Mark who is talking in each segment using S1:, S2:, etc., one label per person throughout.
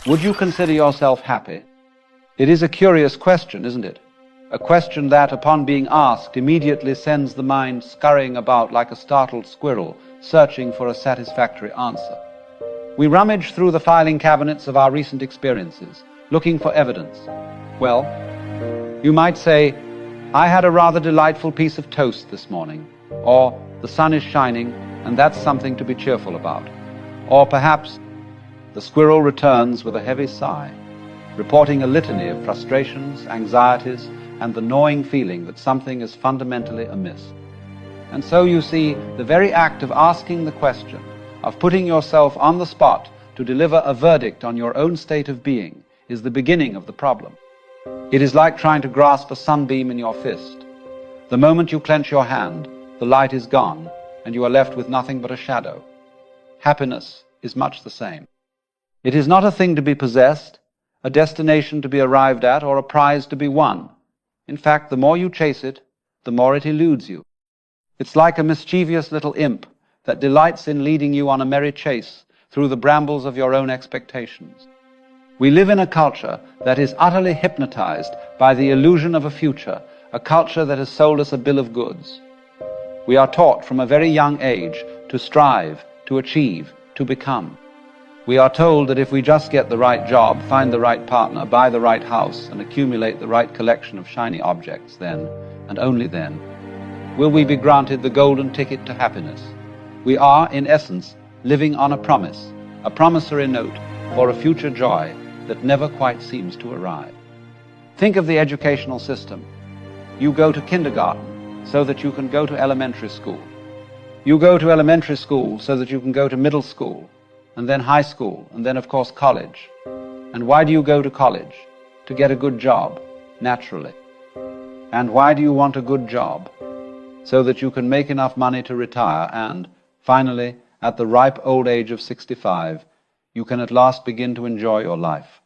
S1: Would you consider yourself happy? It is a curious question, isn't it? A question that, upon being asked, immediately sends the mind scurrying about like a startled squirrel, searching for a satisfactory answer. We rummage through the filing cabinets of our recent experiences, looking for evidence. Well, you might say, I had a rather delightful piece of toast this morning, or the sun is shining, and that's something to be cheerful about. Or perhaps, the squirrel returns with a heavy sigh, reporting a litany of frustrations, anxieties, and the gnawing feeling that something is fundamentally amiss. And so you see, the very act of asking the question, of putting yourself on the spot to deliver a verdict on your own state of being, is the beginning of the problem. It is like trying to grasp a sunbeam in your fist. The moment you clench your hand, the light is gone, and you are left with nothing but a shadow. Happiness is much the same. It is not a thing to be possessed, a destination to be arrived at, or a prize to be won. In fact, the more you chase it, the more it eludes you. It's like a mischievous little imp that delights in leading you on a merry chase through the brambles of your own expectations. We live in a culture that is utterly hypnotized by the illusion of a future, a culture that has sold us a bill of goods. We are taught from a very young age to strive, to achieve, to become. We are told that if we just get the right job, find the right partner, buy the right house, and accumulate the right collection of shiny objects, then, and only then, will we be granted the golden ticket to happiness. We are, in essence, living on a promissory note for a future joy that never quite seems to arrive. Think of the educational system. You go to kindergarten so that you can go to elementary school. You go to elementary school so that you can go to middle school, and then high school, and then, of course, college. And why do you go to college? To get a good job, naturally. And why do you want a good job? So that you can make enough money to retire and, finally, at the ripe old age of 65, you can at last begin to enjoy your life.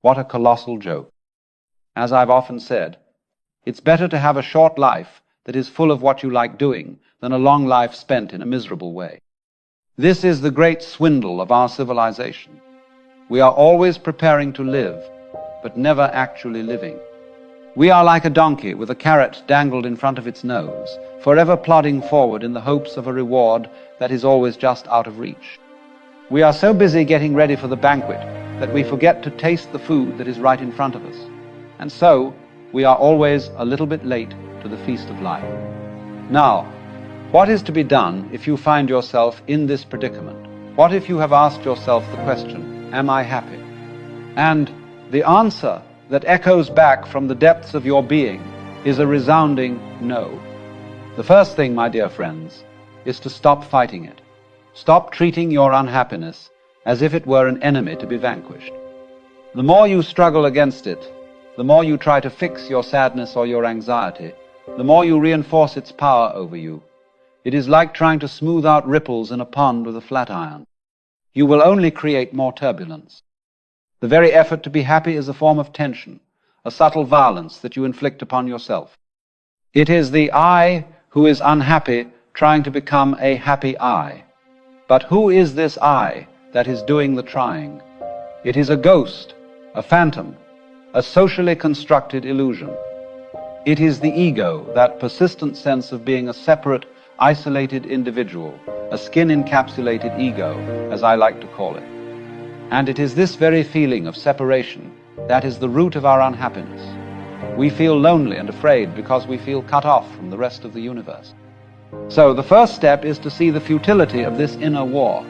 S1: What a colossal joke. As I've often said, it's better to have a short life that is full of what you like doing than a long life spent in a miserable way. This is the great swindle of our civilization. We are always preparing to live, but never actually living. We are like a donkey with a carrot dangled in front of its nose, forever plodding forward in the hopes of a reward that is always just out of reach. We are so busy getting ready for the banquet that we forget to taste the food that is right in front of us. And so, we are always a little bit late to the feast of life. Now, what is to be done if you find yourself in this predicament? What if you have asked yourself the question, am I happy? And the answer that echoes back from the depths of your being is a resounding no. The first thing, my dear friends, is to stop fighting it. Stop treating your unhappiness as if it were an enemy to be vanquished. The more you struggle against it, the more you try to fix your sadness or your anxiety, the more you reinforce its power over you. It is like trying to smooth out ripples in a pond with a flat iron. You will only create more turbulence. The very effort to be happy is a form of tension, a subtle violence that you inflict upon yourself. It is the I who is unhappy trying to become a happy I. But who is this I that is doing the trying? It is a ghost, a phantom, a socially constructed illusion. It is the ego, that persistent sense of being a separate, isolated individual, a skin-encapsulated ego, as I like to call it. And it is this very feeling of separation that is the root of our unhappiness. We feel lonely and afraid because we feel cut off from the rest of the universe. So the first step is to see the futility of this inner war.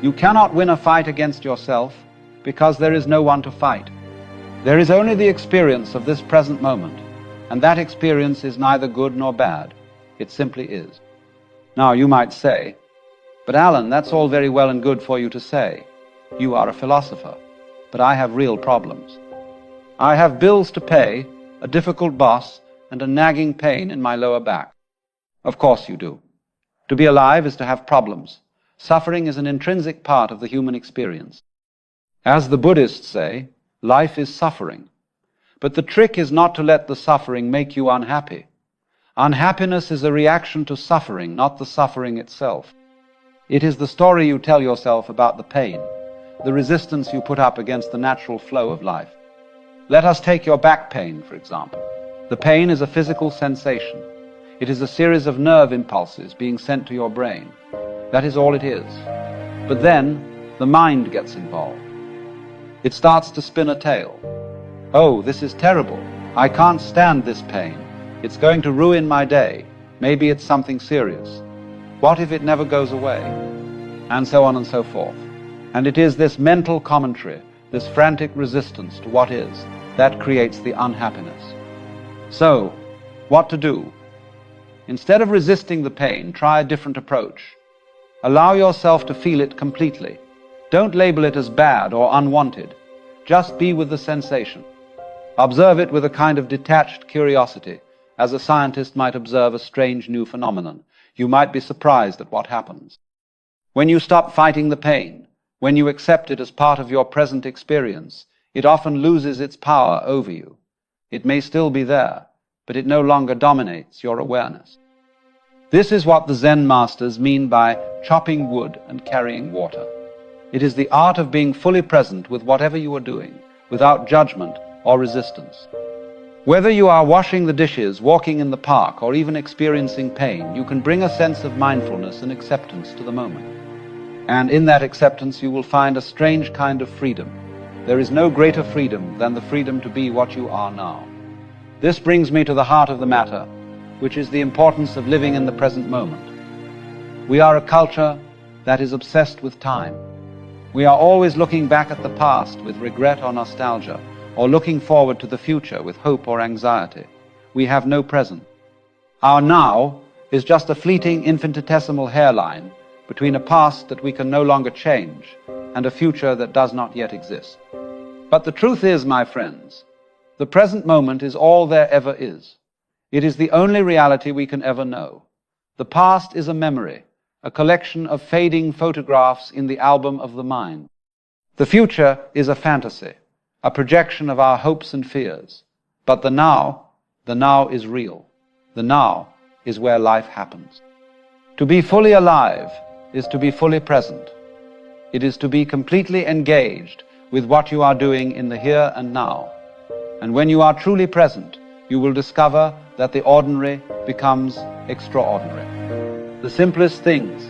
S1: You cannot win a fight against yourself because there is no one to fight. There is only the experience of this present moment, and that experience is neither good nor bad. It simply is. Now you might say, but Alan, that's all very well and good for you to say. You are a philosopher, but I have real problems. I have bills to pay, a difficult boss, and a nagging pain in my lower back. Of course you do. To be alive is to have problems. Suffering is an intrinsic part of the human experience. As the Buddhists say, life is suffering. But the trick is not to let the suffering make you unhappy. Unhappiness is a reaction to suffering, not the suffering itself. It is the story you tell yourself about the pain. the resistance you put up against the natural flow of life. Let us take your back pain, for example. The pain is a physical sensation. It is a series of nerve impulses being sent to your brain. That is all it is. But then, the mind gets involved. It starts to spin a tale. Oh, this is terrible. I can't stand this pain. It's going to ruin my day. Maybe it's something serious. What if it never goes away? And so on and so forth. And it is this mental commentary, this frantic resistance to what is, that creates the unhappiness. So, what to do? Instead of resisting the pain, try a different approach. Allow yourself to feel it completely. Don't label it as bad or unwanted. Just be with the sensation. Observe it with a kind of detached curiosity, as a scientist might observe a strange new phenomenon. You might be surprised at what happens. When you stop fighting the pain, when you accept it as part of your present experience, it often loses its power over you. It may still be there, but it no longer dominates your awareness. This is what the Zen masters mean by chopping wood and carrying water. It is the art of being fully present with whatever you are doing, without judgment or resistance. Whether you are washing the dishes, walking in the park, or even experiencing pain, you can bring a sense of mindfulness and acceptance to the moment. And in that acceptance you will find a strange kind of freedom. There is no greater freedom than the freedom to be what you are now. This brings me to the heart of the matter, which is the importance of living in the present moment. We are a culture that is obsessed with time. We are always looking back at the past with regret or nostalgia, or looking forward to the future with hope or anxiety. We have no present. Our now is just a fleeting infinitesimal hairline between a past that we can no longer change and a future that does not yet exist. But the truth is, my friends, the present moment is all there ever is. It is the only reality we can ever know. The past is a memory, a collection of fading photographs in the album of the mind. The future is a fantasy, a projection of our hopes and fears. But the now is real. The now is where life happens. To be fully alive is to be fully present. It is to be completely engaged with what you are doing in the here and now. And when you are truly present, you will discover that the ordinary becomes extraordinary. The simplest things,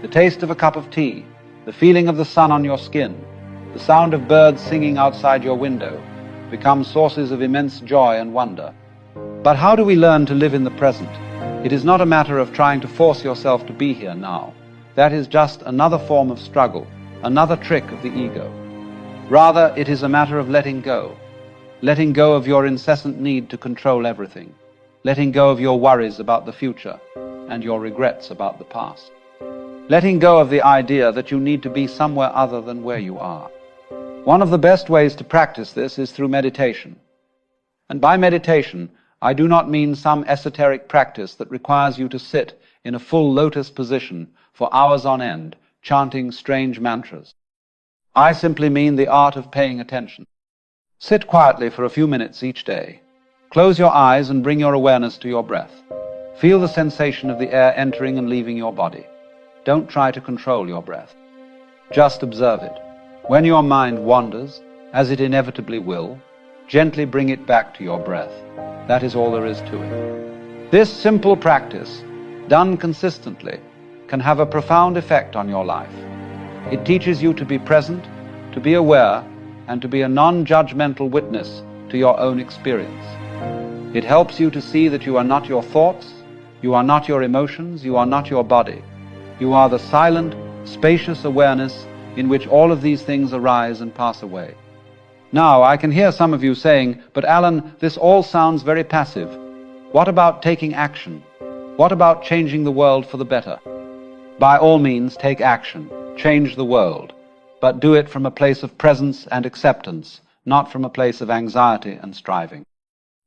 S1: the taste of a cup of tea, the feeling of the sun on your skin, the sound of birds singing outside your window, become sources of immense joy and wonder. But how do we learn to live in the present? It is not a matter of trying to force yourself to be here now. That is just another form of struggle, another trick of the ego. Rather, it is a matter of letting go of your incessant need to control everything, letting go of your worries about the future and your regrets about the past, letting go of the idea that you need to be somewhere other than where you are. One of the best ways to practice this is through meditation. And by meditation, I do not mean some esoteric practice that requires you to sit in a full lotus position for hours on end, chanting strange mantras. I simply mean the art of paying attention. Sit quietly for a few minutes each day. Close your eyes and bring your awareness to your breath. Feel the sensation of the air entering and leaving your body. Don't try to control your breath. Just observe it. When your mind wanders, as it inevitably will, gently bring it back to your breath. That is all there is to it. This simple practice, done consistently, can have a profound effect on your life. It teaches you to be present, to be aware, and to be a non-judgmental witness to your own experience. It helps you to see that you are not your thoughts, you are not your emotions, you are not your body. You are the silent, spacious awareness in which all of these things arise and pass away. Now, I can hear some of you saying, "But Alan, this all sounds very passive. What about taking action? What about changing the world for the better?" By all means, take action, change the world, but do it from a place of presence and acceptance, not from a place of anxiety and striving.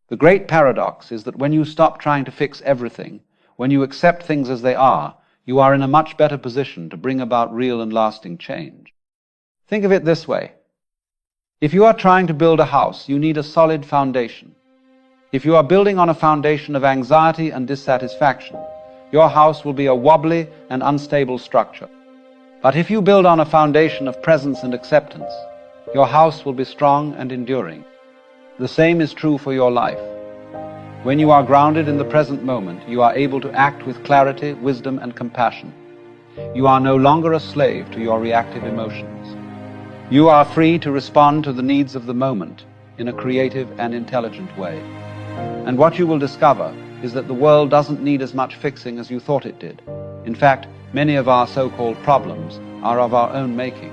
S1: The great paradox is that when you stop trying to fix everything, when you accept things as they are in a much better position to bring about real and lasting change. Think of it this way. If you are trying to build a house, you need a solid foundation. If you are building on a foundation of anxiety and dissatisfaction, your house will be a wobbly and unstable structure. But if you build on a foundation of presence and acceptance, your house will be strong and enduring. The same is true for your life. When you are grounded in the present moment, you are able to act with clarity, wisdom, and compassion. You are no longer a slave to your reactive emotions. You are free to respond to the needs of the moment in a creative and intelligent way. And what you will discover is that the world doesn't need as much fixing as you thought it did. In fact, many of our so-called problems are of our own making.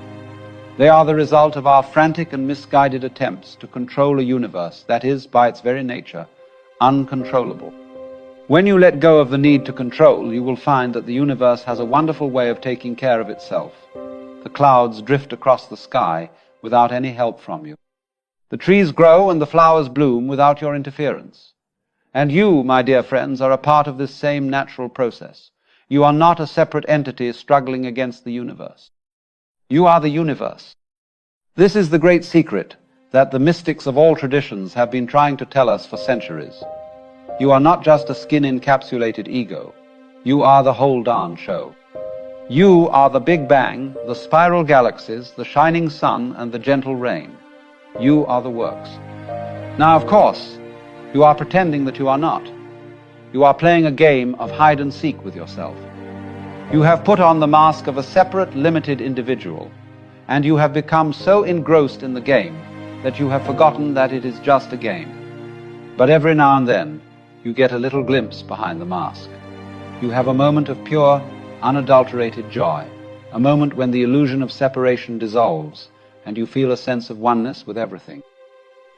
S1: They are the result of our frantic and misguided attempts to control a universe that is, by its very nature, uncontrollable. When you let go of the need to control, you will find that the universe has a wonderful way of taking care of itself. The clouds drift across the sky without any help from you. The trees grow and the flowers bloom without your interference. And you, my dear friends, are a part of this same natural process. You are not a separate entity struggling against the universe. You are the universe. This is the great secret that the mystics of all traditions have been trying to tell us for centuries. You are not just a skin-encapsulated ego. You are the whole darn show. You are the Big Bang, the spiral galaxies, the shining sun, and the gentle rain. You are the works. Now, of course, you are pretending that you are not. You are playing a game of hide and seek with yourself. You have put on the mask of a separate, limited individual, and you have become so engrossed in the game that you have forgotten that it is just a game. But every now and then, you get a little glimpse behind the mask. You have a moment of pure, unadulterated joy, a moment when the illusion of separation dissolves, and you feel a sense of oneness with everything.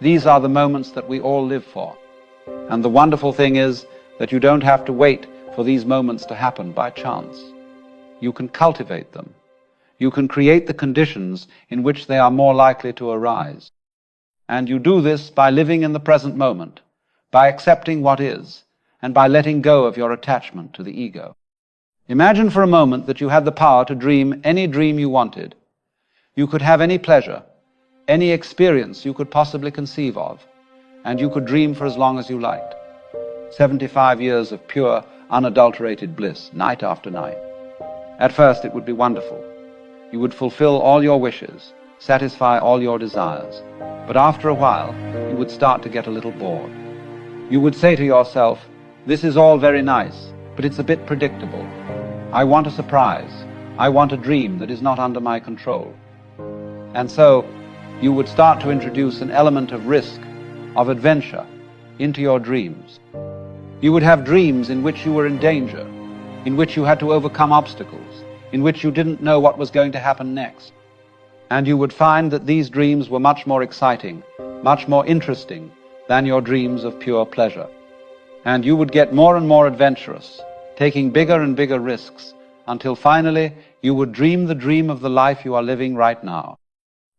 S1: These are the moments that we all live for. And the wonderful thing is that you don't have to wait for these moments to happen by chance. You can cultivate them. You can create the conditions in which they are more likely to arise. And you do this by living in the present moment, by accepting what is, and by letting go of your attachment to the ego. Imagine for a moment that you had the power to dream any dream you wanted. You could have any pleasure, any experience you could possibly conceive of, and you could dream for as long as you liked. 75 years of pure, unadulterated bliss, night after night. At first it would be wonderful. You would fulfill all your wishes, satisfy all your desires. But after a while, you would start to get a little bored. You would say to yourself, this is all very nice, but it's a bit predictable. I want a surprise. I want a dream that is not under my control. And so, you would start to introduce an element of risk, of adventure, into your dreams. You would have dreams in which you were in danger, in which you had to overcome obstacles, in which you didn't know what was going to happen next. And you would find that these dreams were much more exciting, much more interesting than your dreams of pure pleasure. And you would get more and more adventurous, taking bigger and bigger risks, until finally you would dream the dream of the life you are living right now.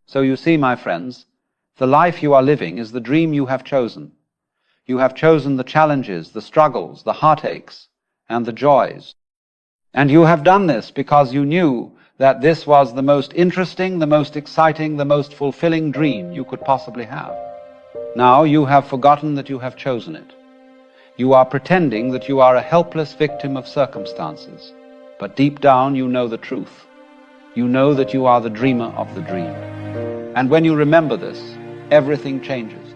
S1: So you see, my friends, the life you are living is the dream you have chosen. You have chosen the challenges, the struggles, the heartaches, and the joys. And you have done this because you knew that this was the most interesting, the most exciting, the most fulfilling dream you could possibly have. Now you have forgotten that you have chosen it. You are pretending that you are a helpless victim of circumstances, but deep down you know the truth. You know that you are the dreamer of the dream. And when you remember this, everything changes.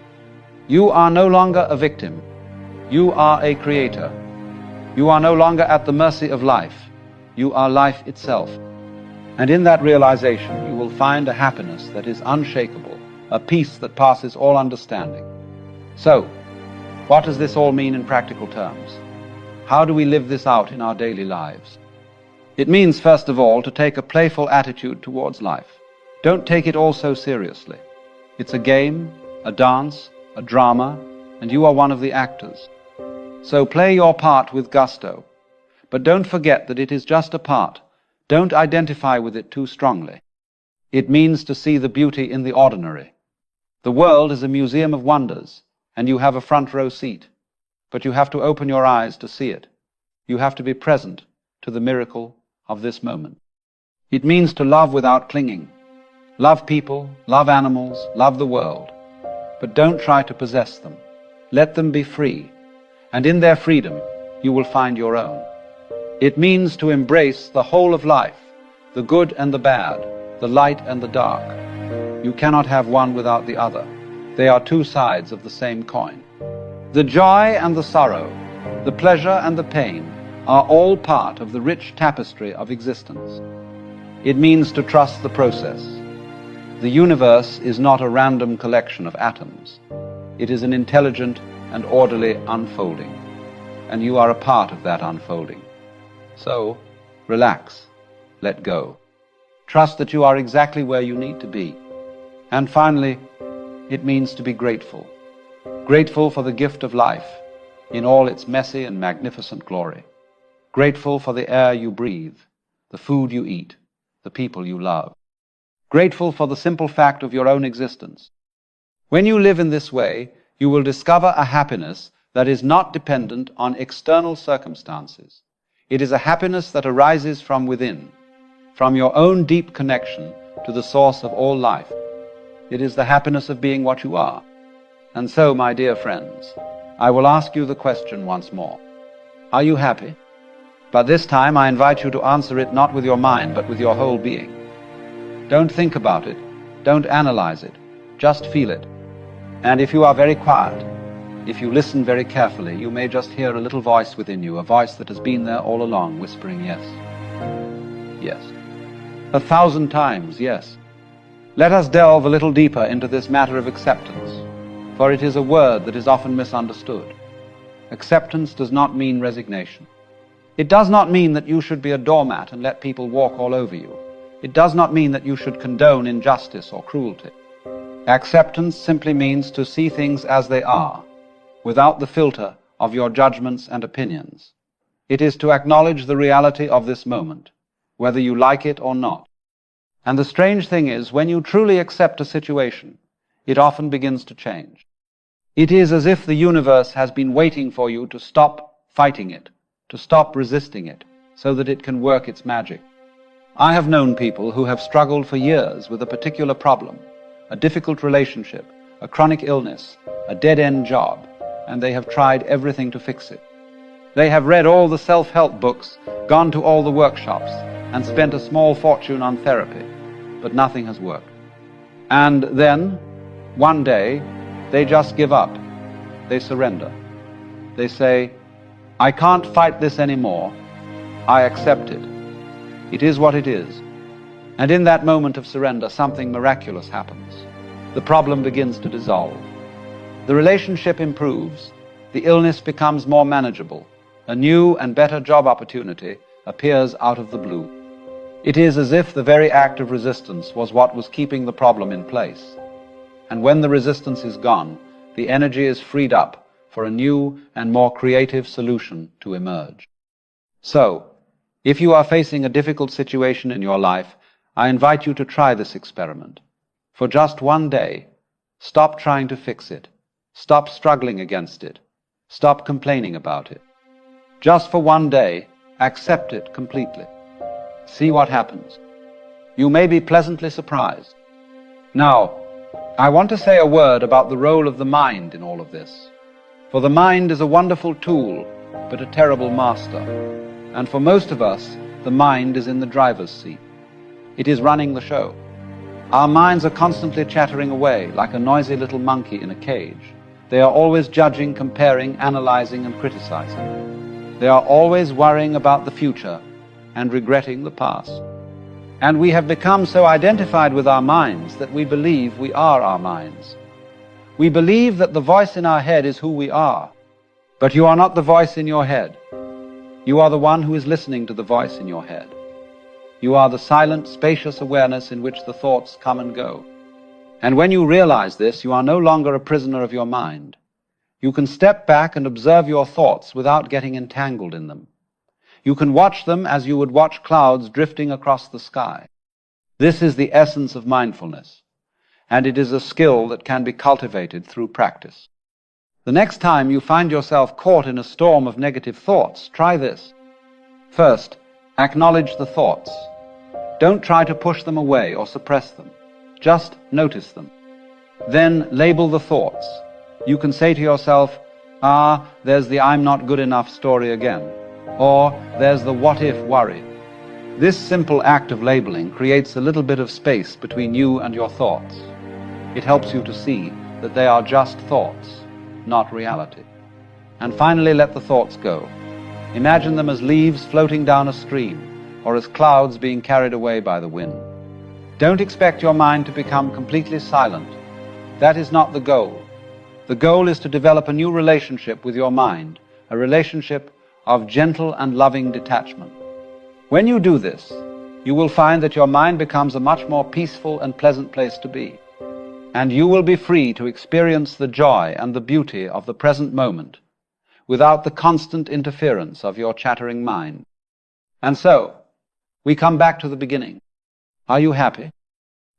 S1: You are no longer a victim. You are a creator. You are no longer at the mercy of life. You are life itself. And in that realization, you will find a happiness that is unshakable, a peace that passes all understanding. So, what does this all mean in practical terms? How do we live this out in our daily lives? It means, first of all, to take a playful attitude towards life. Don't take it all so seriously. It's a game, a dance, a drama, and you are one of the actors. So play your part with gusto. But don't forget that it is just a part. Don't identify with it too strongly. It means to see the beauty in the ordinary. The world is a museum of wonders, and you have a front row seat. But you have to open your eyes to see it. You have to be present to the miracle of this moment. It means to love without clinging. Love people, love animals, love the world. But don't try to possess them. Let them be free. And in their freedom, you will find your own. It means to embrace the whole of life, the good and the bad, the light and the dark. You cannot have one without the other. They are two sides of the same coin. The joy and the sorrow, the pleasure and the pain are all part of the rich tapestry of existence. It means to trust the process. The universe is not a random collection of atoms. It is an intelligent and orderly unfolding, and you are a part of that unfolding. So, relax, let go. Trust that you are exactly where you need to be. And finally, it means to be grateful. Grateful for the gift of life in all its messy and magnificent glory. Grateful for the air you breathe, the food you eat, the people you love. Grateful for the simple fact of your own existence. When you live in this way, you will discover a happiness that is not dependent on external circumstances. It is a happiness that arises from within, from your own deep connection to the source of all life. It is the happiness of being what you are. And so, my dear friends, I will ask you the question once more. Are you happy? But this time I invite you to answer it not with your mind, but with your whole being. Don't think about it. Don't analyze it. Just feel it. And if you are very quiet, if you listen very carefully, you may just hear a little voice within you, a voice that has been there all along, whispering yes. Yes. 1,000 times yes. Let us delve a little deeper into this matter of acceptance, for it is a word that is often misunderstood. Acceptance does not mean resignation. It does not mean that you should be a doormat and let people walk all over you. It does not mean that you should condone injustice or cruelty. Acceptance simply means to see things as they are, without the filter of your judgments and opinions. It is to acknowledge the reality of this moment, whether you like it or not. And the strange thing is, when you truly accept a situation, it often begins to change. It is as if the universe has been waiting for you to stop fighting it, to stop resisting it, so that it can work its magic. I have known people who have struggled for years with a particular problem, a difficult relationship, a chronic illness, a dead-end job, and they have tried everything to fix it. They have read all the self-help books, gone to all the workshops, and spent a small fortune on therapy, but nothing has worked. And then, one day, they just give up. They surrender. They say, I can't fight this anymore. I accept it. It is what it is. And in that moment of surrender, something miraculous happens. The problem begins to dissolve. The relationship improves. The illness becomes more manageable. A new and better job opportunity appears out of the blue. It is as if the very act of resistance was what was keeping the problem in place. And when the resistance is gone, the energy is freed up for a new and more creative solution to emerge. So, if you are facing a difficult situation in your life, I invite you to try this experiment. For just one day, stop trying to fix it. Stop struggling against it. Stop complaining about it. Just for one day, accept it completely. See what happens. You may be pleasantly surprised. Now, I want to say a word about the role of the mind in all of this. For the mind is a wonderful tool, but a terrible master. And for most of us, the mind is in the driver's seat. It is running the show. Our minds are constantly chattering away like a noisy little monkey in a cage. They are always judging, comparing, analyzing, and criticizing. They are always worrying about the future and regretting the past. And we have become so identified with our minds that we believe we are our minds. We believe that the voice in our head is who we are. But you are not the voice in your head. You are the one who is listening to the voice in your head. You are the silent, spacious awareness in which the thoughts come and go. And when you realize this, you are no longer a prisoner of your mind. You can step back and observe your thoughts without getting entangled in them. You can watch them as you would watch clouds drifting across the sky. This is the essence of mindfulness, and it is a skill that can be cultivated through practice. The next time you find yourself caught in a storm of negative thoughts, try this. First, acknowledge the thoughts. Don't try to push them away or suppress them. Just notice them. Then label the thoughts. You can say to yourself, there's the I'm not good enough story again. Or there's the what if worry. This simple act of labeling creates a little bit of space between you and your thoughts. It helps you to see that they are just thoughts, not reality. And finally, let the thoughts go. Imagine them as leaves floating down a stream, or as clouds being carried away by the wind. Don't expect your mind to become completely silent. That is not the goal. The goal is to develop a new relationship with your mind, a relationship of gentle and loving detachment. When you do this, you will find that your mind becomes a much more peaceful and pleasant place to be, and you will be free to experience the joy and the beauty of the present moment without the constant interference of your chattering mind. And so, we come back to the beginning. Are you happy?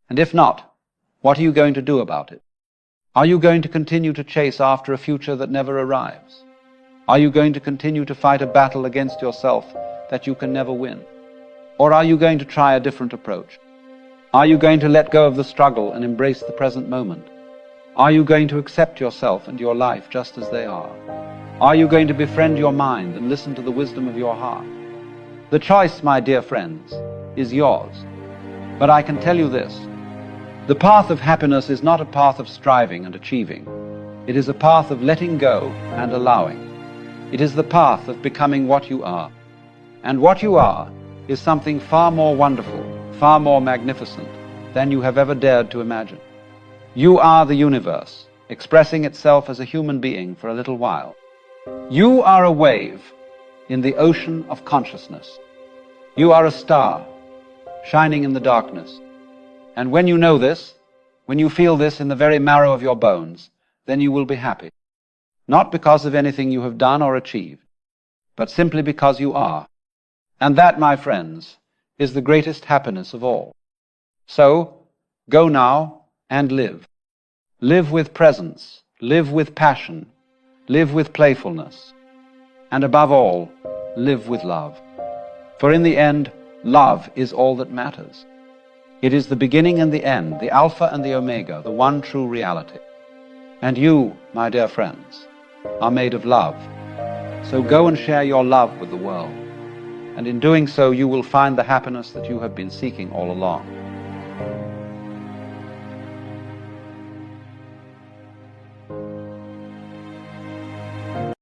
S1: And if not, what are you going to do about it? Are you going to continue to chase after a future that never arrives? Are you going to continue to fight a battle against yourself that you can never win? Or are you going to try a different approach? Are you going to let go of the struggle and embrace the present moment? Are you going to accept yourself and your life just as they are? Are you going to befriend your mind and listen to the wisdom of your heart? The choice, my dear friends, is yours. But I can tell you this: the path of happiness is not a path of striving and achieving. It is a path of letting go and allowing. It is the path of becoming what you are. And what you are is something far more wonderful, far more magnificent than you have ever dared to imagine. You are the universe, expressing itself as a human being for a little while. You are a wave in the ocean of consciousness. You are a star shining in the darkness. And when you know this, when you feel this in the very marrow of your bones, then you will be happy. Not because of anything you have done or achieved, but simply because you are. And that, my friends, is the greatest happiness of all. So, go now and live. Live with presence, live with passion, live with playfulness, and above all, live with love. For in the end, love is all that matters. It is the beginning and the end, the Alpha and the Omega, the one true reality. And you, my dear friends, are made of love. So go and share your love with the world. And in doing so, you will find the happiness that you have been seeking all along.